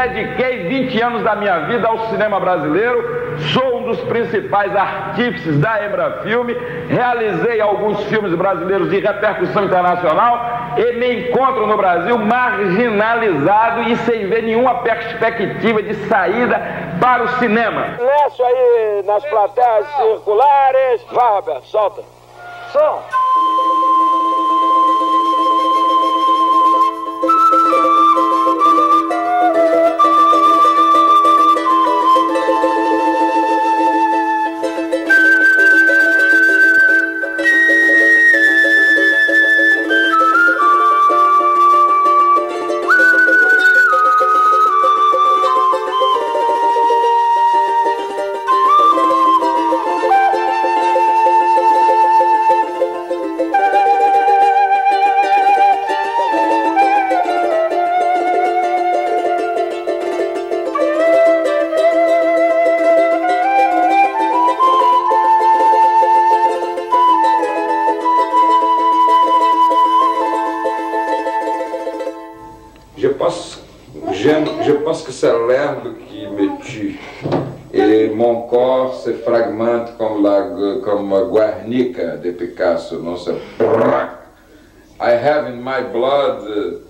dediquei 20 anos da minha vida ao cinema brasileiro, sou um dos principais artífices da Embrafilme, realizei alguns filmes brasileiros de repercussão internacional e me encontro no Brasil marginalizado e sem ver nenhuma perspectiva de saída para o cinema. Silêncio aí nas plateias circulares. Vai, Roberto, solta. Som. Je pense que c'est l'herbe qui me tue et mon corps se fragmente comme Guernica de Picasso, non c'est I have in my blood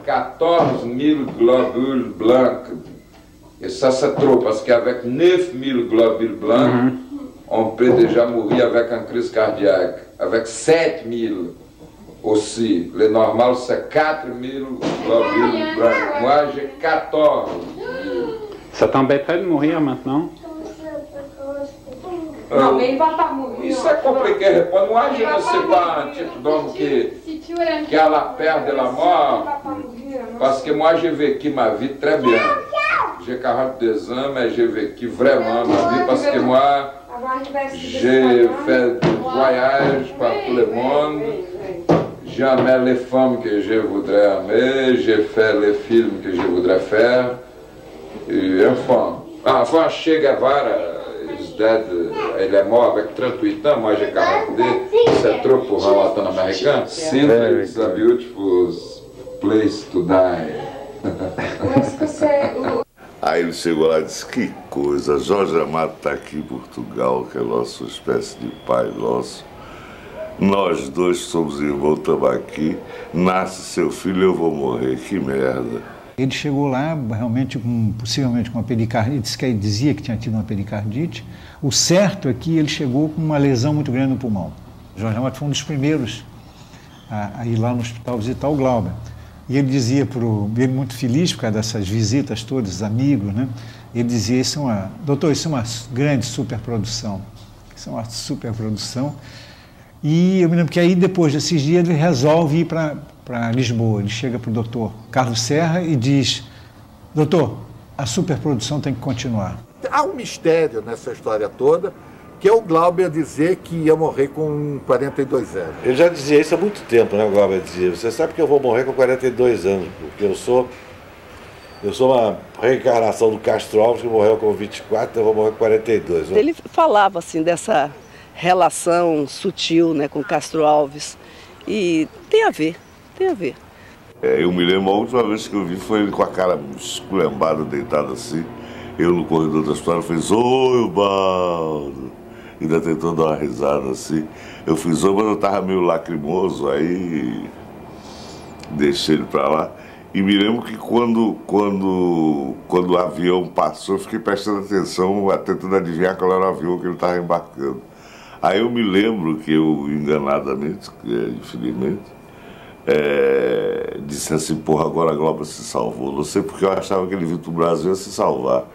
14 000 globules blancs et ça c'est trop parce qu'avec 9 000 globules blancs on peut déjà mourir avec une crise cardiaque, avec 7 000 aussi. Le normal, c'est 4 000 globules blancs. Moi, j'ai 14 000. Ça t'embêterait de mourir maintenant? Non, mais il va pas mourir. Isso é complicado. Moi, je ne sais pas un type d'homme qui a la peur de la mort. Parce que moi, j'ai vécu ma vie très bien. J'ai 42 ans, mais j'ai vécu vraiment ma vie parce que moi, j'ai fait des voyages par tout le monde. J'aimais les femmes que je voudrais aimer, j'ai fait les films que je voudrais faire. Et enfin, Che Guevara is dead, ele est mort avec 38 ans, moi j'ai 42, c'est trop pour un latino-américain. Sintra is a beautiful place to die. Aí ele chegou lá e disse, que coisa, Jorge Amado está aqui em Portugal, que é nossa espécie de pai nosso. Nós dois somos irmãos, estamos aqui, nasce seu filho, eu vou morrer, que merda. Ele chegou lá realmente, possivelmente com uma pericardite, dizia que tinha tido uma pericardite. O certo é que ele chegou com uma lesão muito grande no pulmão. Jorge Amado foi um dos primeiros a ir lá no hospital visitar o Glauber. E ele dizia, ele muito feliz por causa dessas visitas todas, amigos, né? Ele dizia, doutor, isso é uma grande superprodução. Isso é uma superprodução. E eu me lembro que aí, depois desses dias, ele resolve ir para Lisboa. Ele chega para o doutor Carlos Serra e diz, doutor, a superprodução tem que continuar. Há um mistério nessa história toda, que é o Glauber dizer que ia morrer com 42 anos. Ele já dizia isso há muito tempo, né, o Glauber dizia, você sabe que eu vou morrer com 42 anos, porque eu sou uma reencarnação do Castro Alves, que morreu com 24, eu vou morrer com 42. Ele falava assim dessa relação sutil, né, com Castro Alves, e tem a ver. Eu me lembro, a última vez que eu vi foi ele com a cara esculhambada, deitado assim, eu no corredor da história fiz, oi, Baldo, ainda tentou dar uma risada assim, eu fiz, oi, mas eu tava meio lacrimoso, aí deixei ele pra lá, e me lembro que quando o avião passou, eu fiquei prestando atenção, tentando adivinhar qual era o avião que ele estava embarcando. Aí eu me lembro que eu, enganadamente, infelizmente, disse assim, porra, agora a Glauber se salvou. Não sei porque eu achava que ele vindo para o Brasil ia se salvar.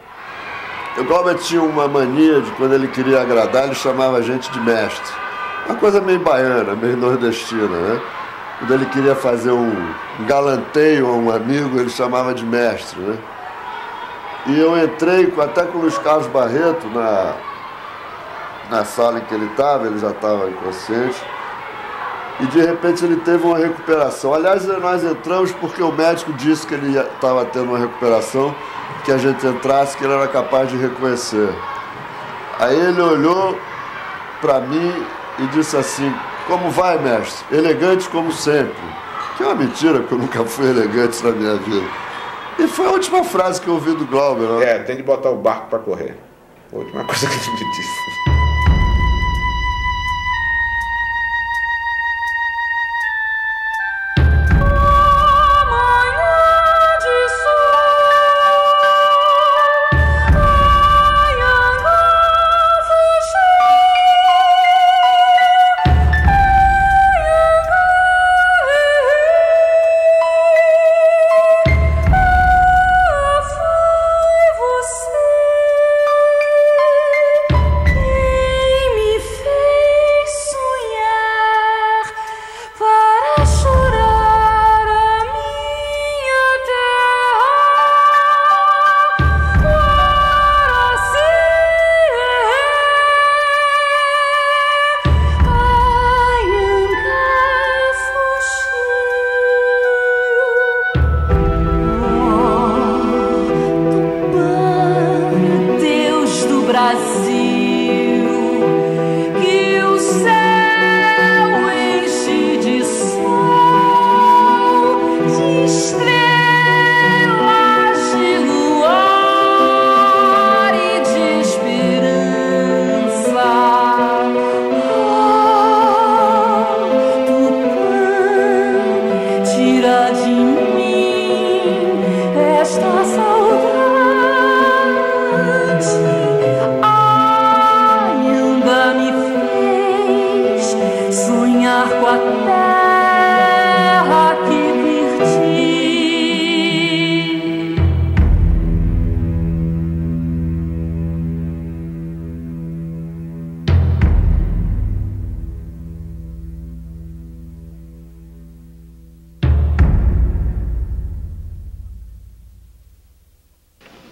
O Glauber tinha uma mania de, quando ele queria agradar, ele chamava a gente de mestre. Uma coisa meio baiana, meio nordestina, né? Quando ele queria fazer um galanteio a um amigo, ele chamava de mestre, né? E eu entrei até com o Luiz Carlos Barreto na sala em que ele já estava inconsciente, e de repente ele teve uma recuperação. Aliás, nós entramos porque o médico disse que ele estava tendo uma recuperação, que a gente entrasse, que ele era capaz de reconhecer. Aí ele olhou para mim e disse assim, como vai, mestre? Elegante como sempre. Que é uma mentira, porque eu nunca fui elegante na minha vida. E foi a última frase que eu ouvi do Glauber, né? É, tem de botar o barco para correr. Foi a última coisa que ele me disse.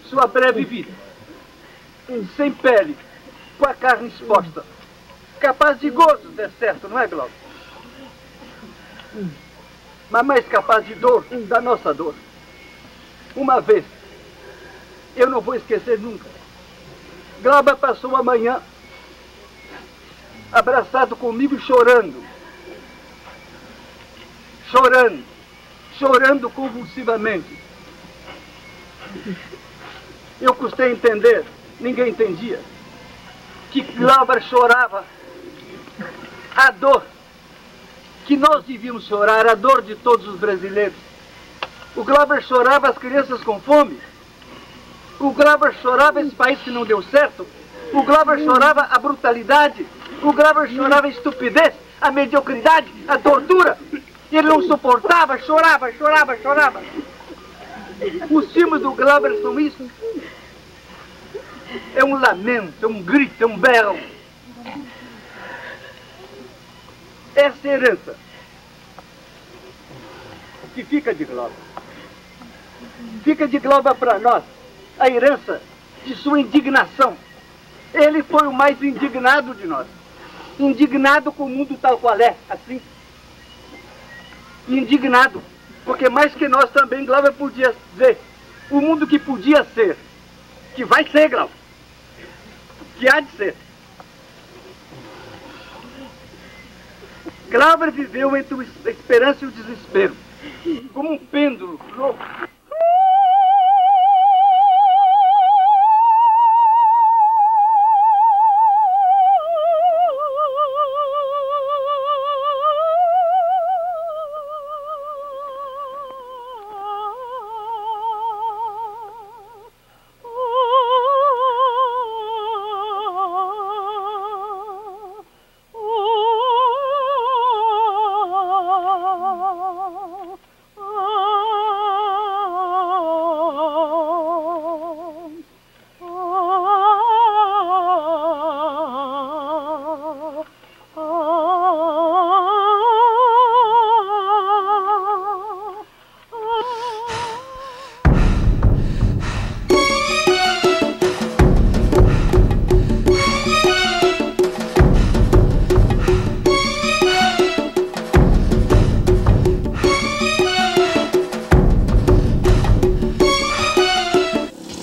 Sua breve vida, sem pele, com a carne exposta, capaz de gozos, é certo, não é, Glauber? Mas mais capaz de dor, da nossa dor. Uma vez, eu não vou esquecer nunca, Glauber passou a manhã abraçado comigo chorando. Chorando, chorando convulsivamente. Eu custei a entender, ninguém entendia, que Glauber chorava a dor que nós devíamos chorar, a dor de todos os brasileiros. O Glauber chorava as crianças com fome. O Glauber chorava esse país que não deu certo. O Glauber chorava a brutalidade. O Glauber chorava a estupidez, a mediocridade, a tortura. Ele não suportava, chorava, chorava, chorava. Os filmes do Glauber são isso. É um lamento, é um grito, é um berro. Essa herança que fica de Glauber. Fica de Glauber para nós a herança de sua indignação. Ele foi o mais indignado de nós. Indignado com o mundo tal qual é, assim. Indignado, porque mais que nós também, Glauber podia ver o mundo que podia ser, que vai ser, Glauber, que há de ser. Glauber viveu entre a esperança e o desespero, como um pêndulo louco.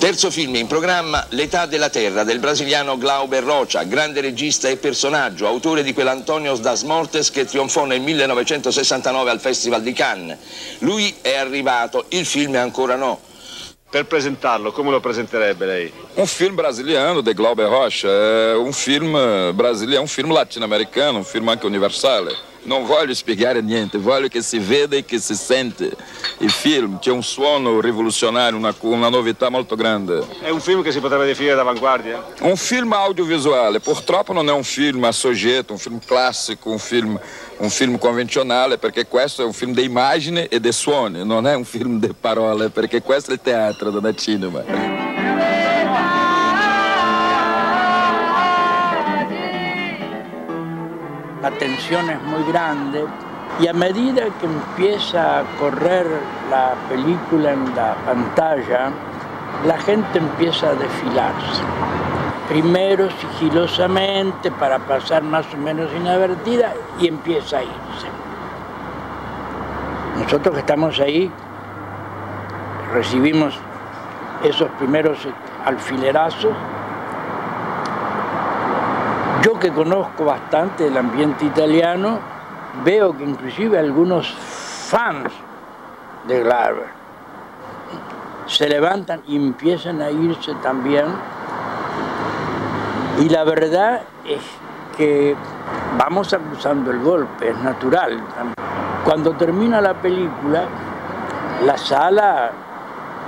Terzo film in programma, L'età della terra, del brasiliano Glauber Rocha, grande regista e personaggio, autore di quell'Antonios das Mortes che trionfò nel 1969 al Festival di Cannes. Lui è arrivato, il film ancora no. Per presentarlo, come lo presenterebbe lei? Um filme brasiliano de Glauber Rocha, é um filme brasileiro, é um filme latino-americano, um filme anche universale. Non voglio spiegare niente, voglio che si vede e che si sente il film. C'è un suono rivoluzionario, una novità molto grande. È un film che si potrebbe definire d'avanguardia? Un film audiovisuale, purtroppo non è un film a soggetto, un film classico, un film convenzionale, perché questo è un film di immagini e di suoni, non è un film di parole, perché questo è il teatro, non è cinema. La tensión es muy grande y a medida que empieza a correr la película en la pantalla, la gente empieza a desfilarse. Primero sigilosamente para pasar más o menos inadvertida y empieza a irse. Nosotros que estamos ahí recibimos esos primeros alfilerazos. Yo que conozco bastante el ambiente italiano, veo que inclusive algunos fans de Glauber se levantan y empiezan a irse también. Y la verdad es que vamos acusando el golpe, es natural. Cuando termina la película, la sala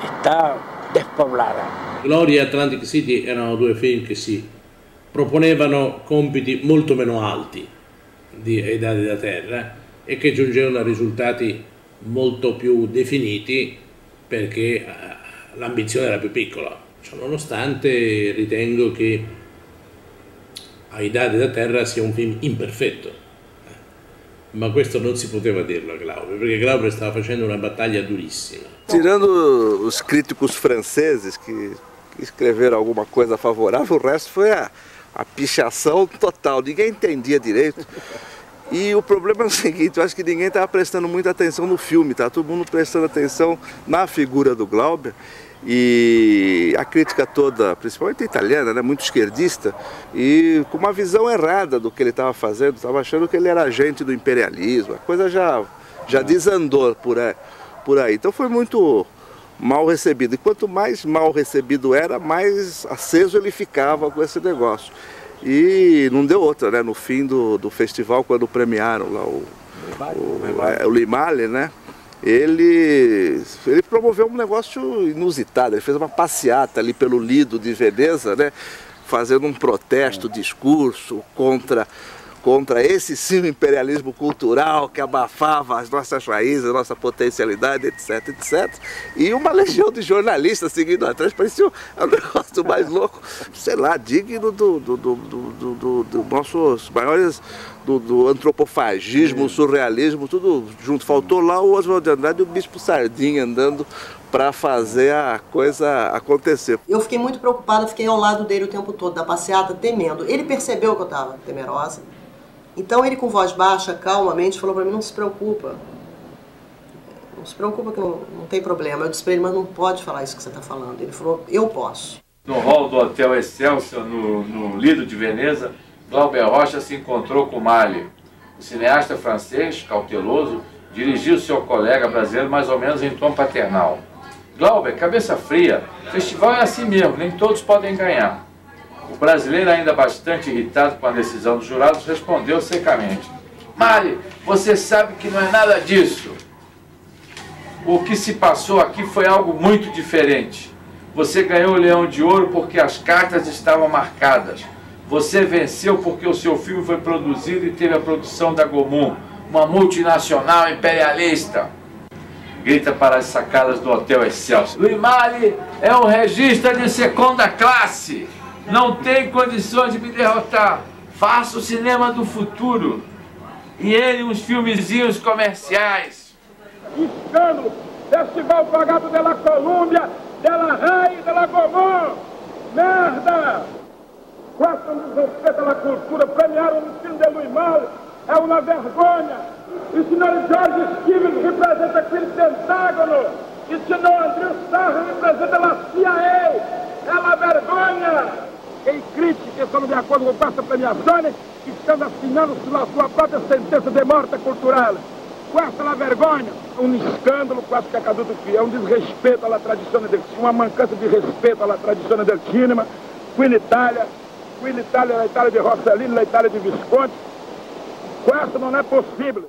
está despoblata. Gloria e Atlantic City erano due film che si proponevano compiti molto meno alti ai Dadi da Terra e che giungevano a risultati molto più definiti perché l'ambizione era più piccola. Cioè, nonostante ritengo che Ai Dadi da Terra sia un film imperfetto, ma questo non si poteva dirlo a Glauber, perché Glauber stava facendo una battaglia durissima. Tirando os críticos franceses que escreveram alguma coisa favorável, o resto foi a pichação total, ninguém entendia direito. E o problema é o seguinte, eu acho que ninguém estava prestando muita atenção no filme, tá? Todo mundo prestando atenção na figura do Glauber. E a crítica toda, principalmente italiana, né, muito esquerdista, e com uma visão errada do que ele estava fazendo, estava achando que ele era agente do imperialismo, a coisa já desandou por aí. Então foi muito mal recebido, e quanto mais mal recebido era, mais aceso ele ficava com esse negócio. E não deu outra, né? No fim do festival, quando premiaram lá o Limale, né? Ele promoveu um negócio inusitado, ele fez uma passeata ali pelo Lido de Veneza, né? Fazendo um protesto, discurso contra esse sim imperialismo cultural que abafava as nossas raízes, a nossa potencialidade, etc, etc. E uma legião de jornalistas seguindo atrás, parecia um negócio mais louco, sei lá, digno do nossos maiores, do antropofagismo, surrealismo, tudo junto. Faltou lá o Oswald de Andrade e o Bispo Sardinha andando para fazer a coisa acontecer. Eu fiquei muito preocupada, fiquei ao lado dele o tempo todo, da passeata, temendo. Ele percebeu que eu estava temerosa. Então ele, com voz baixa, calmamente, falou para mim, não se preocupa. Não se preocupa que não tem problema. Eu disse para ele, mas não pode falar isso que você está falando. Ele falou, eu posso. No hall do Hotel Excelsior, no Lido de Veneza, Glauber Rocha se encontrou com Malle. O cineasta francês, cauteloso, dirigiu seu colega brasileiro mais ou menos em tom paternal. Glauber, cabeça fria, o festival é assim mesmo, nem todos podem ganhar. O brasileiro, ainda bastante irritado com a decisão dos jurados, respondeu secamente. Malle, você sabe que não é nada disso. O que se passou aqui foi algo muito diferente. Você ganhou o Leão de Ouro porque as cartas estavam marcadas. Você venceu porque o seu filme foi produzido e teve a produção da Gaumont, uma multinacional imperialista. Grita para as sacadas do Hotel Excelsior. Louis Malle é um regista de segunda classe. Não tem condições de me derrotar. Faço o cinema do futuro. E ele uns filmezinhos comerciais. Escândalo! Festival pagado pela Colômbia, pela Rai e pela Gaumont. Merda! Gostam de respeito pela cultura, premiaram o filme de Louis Malle. É uma vergonha. E o senhor George Stevens representa aquele Pentágono. E o senhor Andrew Sarra representa a CIA. É uma vergonha. Quem critica estão de acordo com essa premiação, estão assinando sua própria sentença de morte cultural. Questa la vergogna, un escândalo quase que accaduto qui, è un disrespeito alla tradizione del cinema, uma mancanza di rispetto alla tradizione del cinema, qui l'Italia è l'Italia di Rossellini, l'Italia di Visconti, questo non è possibile.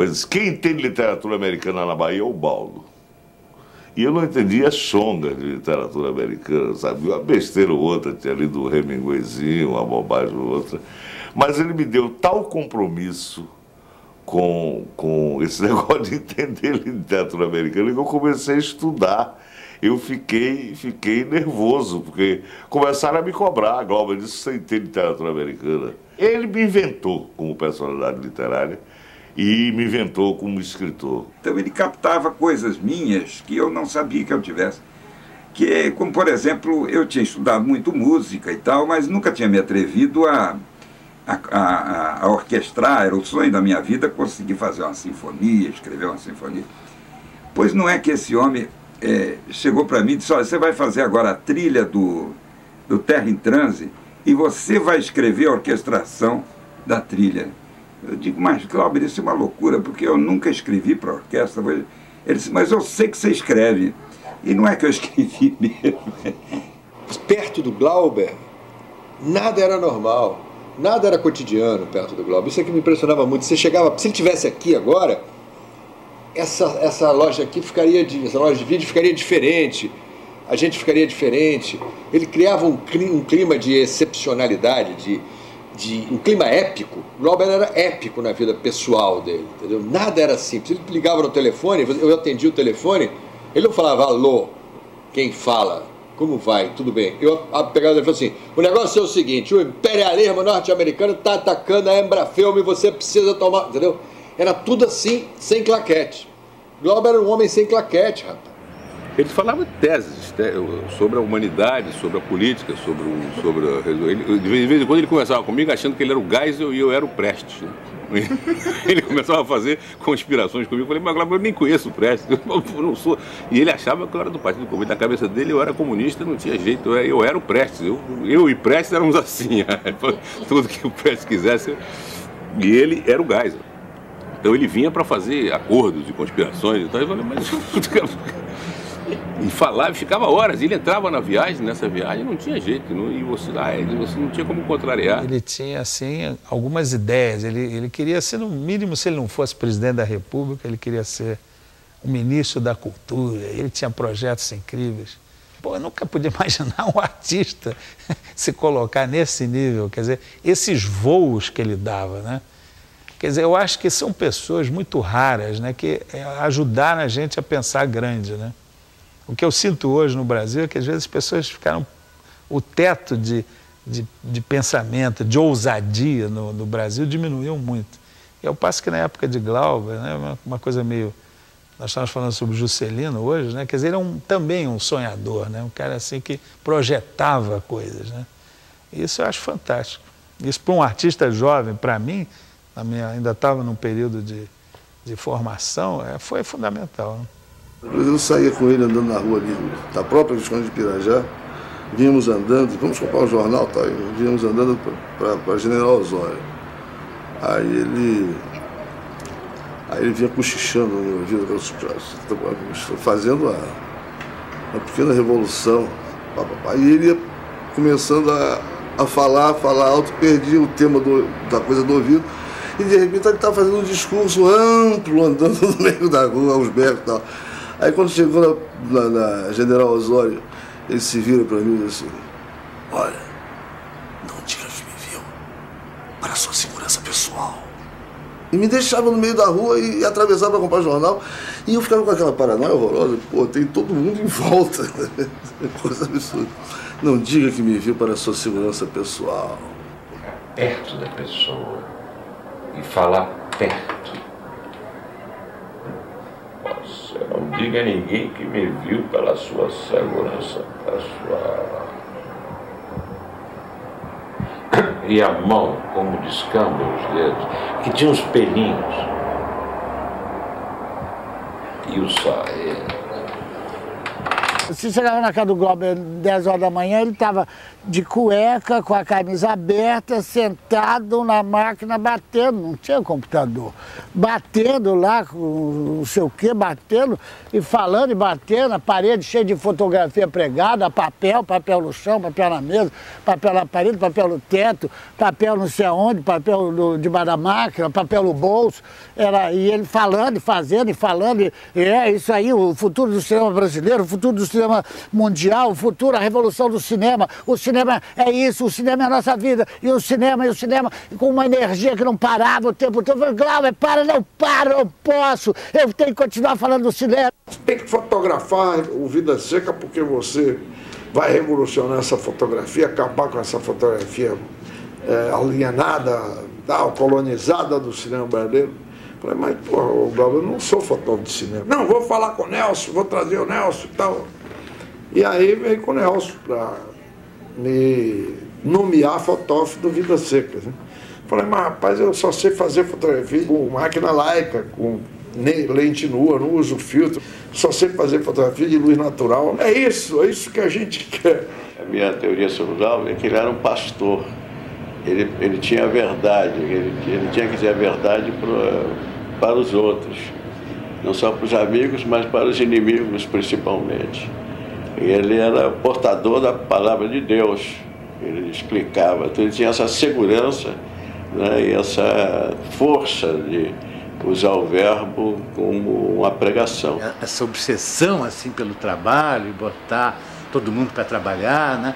Mas quem entende literatura americana na Bahia é o Baldo. E eu não entendia chonga de literatura americana, sabe? Uma besteira ou outra, tinha lido o Hemingwayzinho, uma bobagem ou outra. Mas ele me deu tal compromisso com esse negócio de entender literatura americana que eu comecei a estudar. Eu fiquei nervoso, porque começaram a me cobrar. Glauber disse, você entende literatura americana? Ele me inventou como personalidade literária e me inventou como escritor. Então ele captava coisas minhas que eu não sabia que eu tivesse. Que, como por exemplo, eu tinha estudado muito música e tal, mas nunca tinha me atrevido a orquestrar. Era o sonho da minha vida conseguir fazer uma sinfonia, escrever uma sinfonia. Pois não é que esse homem chegou para mim e disse, olha, você vai fazer agora a trilha do Terra em Transe e você vai escrever a orquestração da trilha. Eu digo, mas Glauber, isso é uma loucura, porque eu nunca escrevi para orquestra. Ele disse, mas eu sei que você escreve. E não é que eu escrevi mesmo. Perto do Glauber, nada era normal, nada era cotidiano perto do Glauber. Isso é que me impressionava muito. Você chegava, se ele estivesse aqui agora, essa loja aqui essa loja de vídeo ficaria diferente, a gente ficaria diferente. Ele criava um clima de excepcionalidade, um clima épico. O Glauber era épico na vida pessoal dele, entendeu? Nada era simples. Ele ligava no telefone, eu atendia o telefone, ele não falava, alô, quem fala? Como vai? Tudo bem. Eu pegava ele e falava assim, o negócio é o seguinte, o imperialismo norte-americano está atacando a Embrafilme e você precisa tomar, entendeu? Era tudo assim, sem claquete. Glauber era um homem sem claquete, rapaz. Ele falava teses sobre a humanidade, sobre a política, de vez em quando ele conversava comigo achando que ele era o Geisel e eu era o Prestes. Né? Ele começava a fazer conspirações comigo. Eu falei, mas Glauber, eu nem conheço o Prestes, eu não sou. E ele achava que eu era do Partido Comunista. Na cabeça dele eu era comunista, não tinha jeito, eu era o Prestes. Eu e Prestes éramos assim. Tudo que o Prestes quisesse. E ele era o Geisel. Então ele vinha para fazer acordos e conspirações e tal. Eu falei, mas E falava, ficava horas. Ele entrava na viagem, nessa viagem não tinha jeito. E você não tinha como contrariar. Ele tinha, assim, algumas ideias. Ele queria ser, no mínimo, se ele não fosse presidente da República, ele queria ser o ministro da Cultura. Ele tinha projetos incríveis. Pô, eu nunca podia imaginar um artista se colocar nesse nível. Quer dizer, esses voos que ele dava, né? Quer dizer, eu acho que são pessoas muito raras, né? Que ajudaram a gente a pensar grande, né? O que eu sinto hoje no Brasil é que às vezes as pessoas ficaram... O teto de pensamento, de ousadia no Brasil diminuiu muito. E eu passo que na época de Glauber, né, uma coisa meio... Nós estamos falando sobre Juscelino hoje, né? Quer dizer, ele é também um sonhador, né? Um cara assim que projetava coisas, né? E isso eu acho fantástico. Isso para um artista jovem, para mim, ainda estava num período de formação, foi fundamental, né? Eu saía com ele andando na rua ali, da própria Visconde de Pirajá, vínhamos andando, vamos comprar um jornal, tá? Vínhamos andando para General Osório. Aí ele vinha cochichando no meu ouvido, fazendo uma pequena revolução. Aí ele ia começando a falar alto, perdia o tema da coisa do ouvido, e de repente ele estava fazendo um discurso amplo, andando no meio da rua, aos berros e tal. Aí quando chegou na General Osório, ele se vira para mim e diz assim: olha, não diga que me viu, para a sua segurança pessoal. E me deixava no meio da rua e atravessava para comprar jornal. E eu ficava com aquela paranoia horrorosa. Pô, tem todo mundo em volta. Coisa absurda. Não diga que me viu para a sua segurança pessoal. Perto da pessoa e falar perto. Você não diga a ninguém que me viu pela sua segurança pessoal. E a mão, como descamba os dedos, que tinha uns pelinhos. E o saia. Se chegava na casa do Glauber 10 horas da manhã, ele estava de cueca, com a camisa aberta, sentado na máquina, batendo, não tinha computador, batendo lá, com não sei o quê, batendo e falando e batendo, a parede cheia de fotografia pregada, papel no chão, papel na mesa, papel na parede, papel no teto, papel não sei aonde, papel debaixo da máquina, papel no bolso, e ele falando, e fazendo, e falando, isso aí, o futuro do cinema brasileiro, o futuro do cinema mundial, o futuro, a revolução do cinema, o cinema é isso, o cinema é a nossa vida, e o cinema, com uma energia que não parava o tempo todo. Eu falei: Glauber, não posso, eu tenho que continuar falando do cinema. Tem que fotografar o Vida Seca, porque você vai revolucionar essa fotografia, acabar com essa fotografia alienada, colonizada do cinema brasileiro. Eu falei: mas, porra, Glauber, eu não sou fotógrafo de cinema. Não, vou falar com o Nelson, vou trazer o Nelson e tal. E aí veio com o Nelson para me nomear fotógrafo do Vida Seca. Né? Falei: mas rapaz, eu só sei fazer fotografia com máquina Leica, com lente nua, não uso filtro, só sei fazer fotografia de luz natural. É isso que a gente quer. A minha teoria sobre o Glauber é que ele era um pastor. Ele tinha a verdade, ele tinha que dizer a verdade para os outros. Não só para os amigos, mas para os inimigos principalmente. Ele era portador da palavra de Deus, ele explicava, então ele tinha essa segurança, né, e essa força de usar o verbo como uma pregação. Essa obsessão assim pelo trabalho e botar todo mundo para trabalhar, né,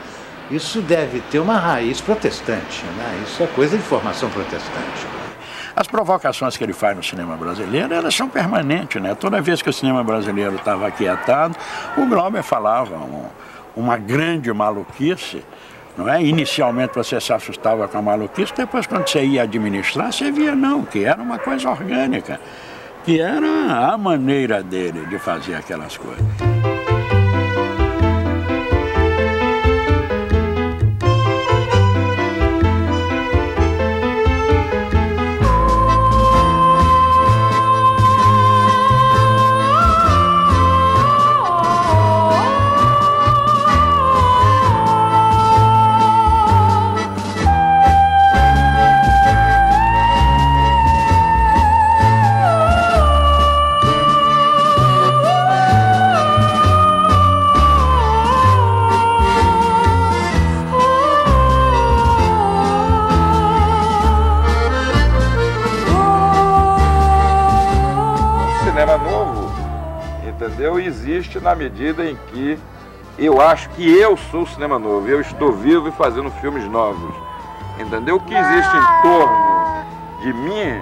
isso deve ter uma raiz protestante, né, isso é coisa de formação protestante. As provocações que ele faz no cinema brasileiro, elas são permanentes, né? Toda vez que o cinema brasileiro estava aquietado, o Glauber falava uma grande maluquice, não é? Inicialmente você se assustava com a maluquice, depois quando você ia administrar, você via não, que era uma coisa orgânica, que era a maneira dele de fazer aquelas coisas. entendeu? Existe na medida em que eu acho que eu sou o cinema novo, eu estou vivo e fazendo filmes novos, entendeu? O que existe em torno de mim,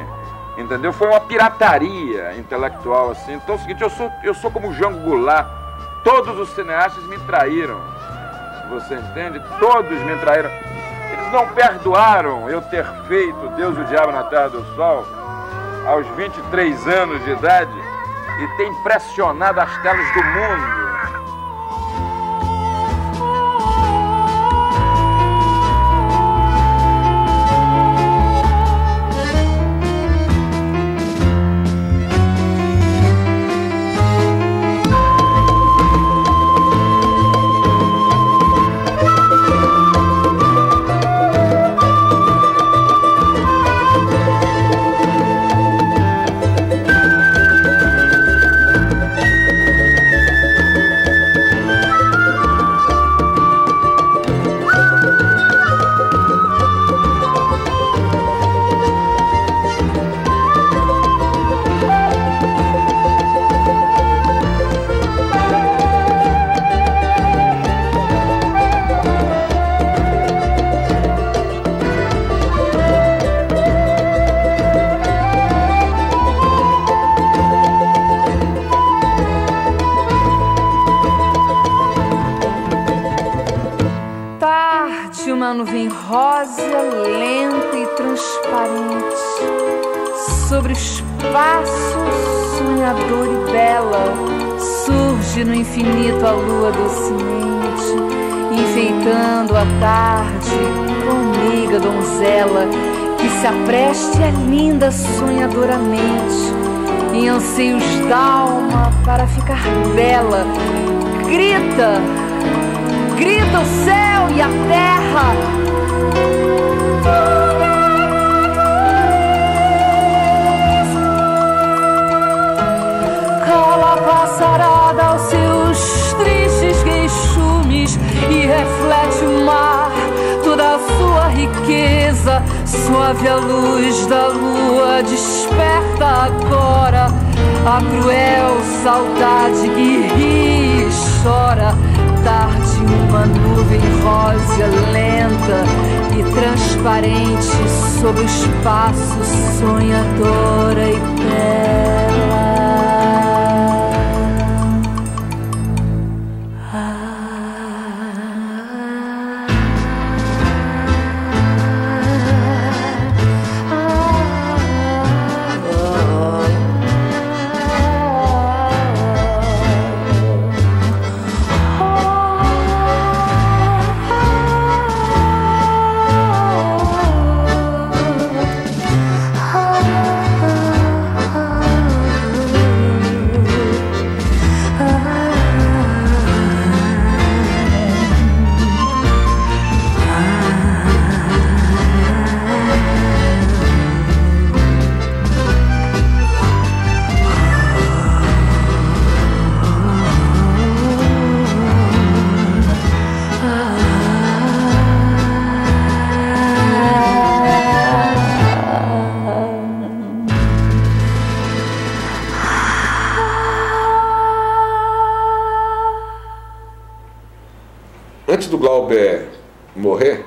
entendeu? Foi uma pirataria intelectual, assim. Então é o seguinte, eu sou como Jango Goulart, todos os cineastas me traíram, você entende? Todos me traíram. Eles não perdoaram eu ter feito Deus e o Diabo na Terra do Sol aos 23 anos de idade e ter impressionado as telas do mundo. Uma nuvem rosa, lenta e transparente, sobre o espaço sonhador e bela, surge no infinito a lua docemente, enfeitando a tarde com meiga donzela, que se apreste a linda sonhadoramente, em anseios d'alma para ficar bela, grita o céu e a terra. Cala a passarada aos seus tristes queixumes e reflete o mar, toda a sua riqueza. Suave a luz da lua desperta agora a cruel saudade que ri e chora. Tarde, uma nuvem rosa lenta e transparente sobre o espaço sonhadora e bela. Antes do Glauber morrer,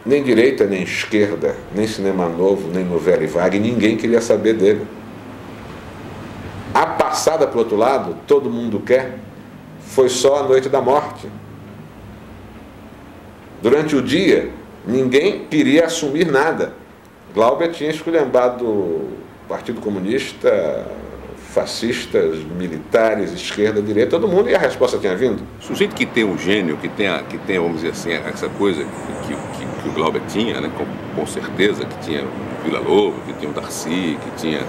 nem direita, nem esquerda, nem cinema novo, nem novela e vague, ninguém queria saber dele. A passada para o outro lado, todo mundo quer, foi só a noite da morte. Durante o dia, ninguém queria assumir nada. Glauber tinha esculhambado o Partido Comunista, fascistas, militares, esquerda, direita, todo mundo, e a resposta tinha vindo. O sujeito que tem um gênio, que tem, vamos dizer assim, essa coisa que o Glauber tinha, né, com certeza, que tinha o Villa-Lobos, que tinha o Darcy, que tinha,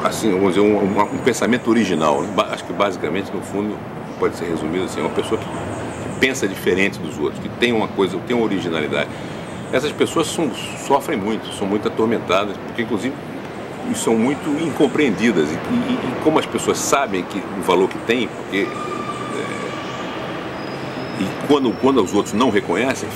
assim, vamos dizer, um pensamento original. Né? Acho que basicamente, no fundo, pode ser resumido assim, é uma pessoa que pensa diferente dos outros, que tem uma coisa, tem uma originalidade. Essas pessoas sofrem muito, são muito atormentadas, porque inclusive são muito incompreendidas e como as pessoas sabem o valor que tem, porque E quando os outros não reconhecem,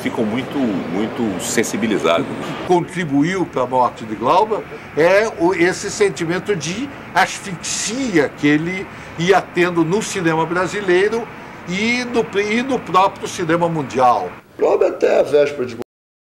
ficam muito sensibilizados. Contribuiu para a morte de Glauber é esse sentimento de asfixia que ele ia tendo no cinema brasileiro e no próprio cinema mundial. Glauber, até a véspera de